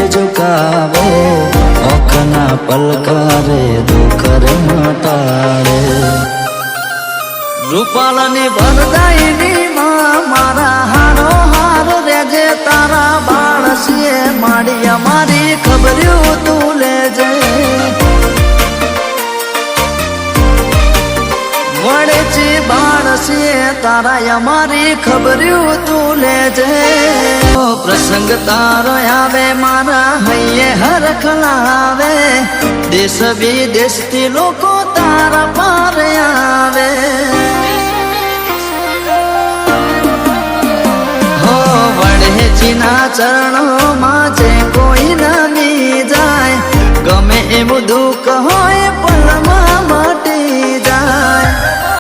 झुकावे ओखना पलकारे दुखर मटाड़े रूपालानी वरदायिनी मां मारा हारो हार रेजे तारा बाळसिए माड़िया मारी खबरियों तू लेजे वड़ेची बाळसिए तारा मारी खबरियों तू लेजे प्रसंग तारो आवे मारा हइये हरख लावे देश विदेश थी लोको तारा पार आवे हो वड़ेची ना चरणों मां जे कोई न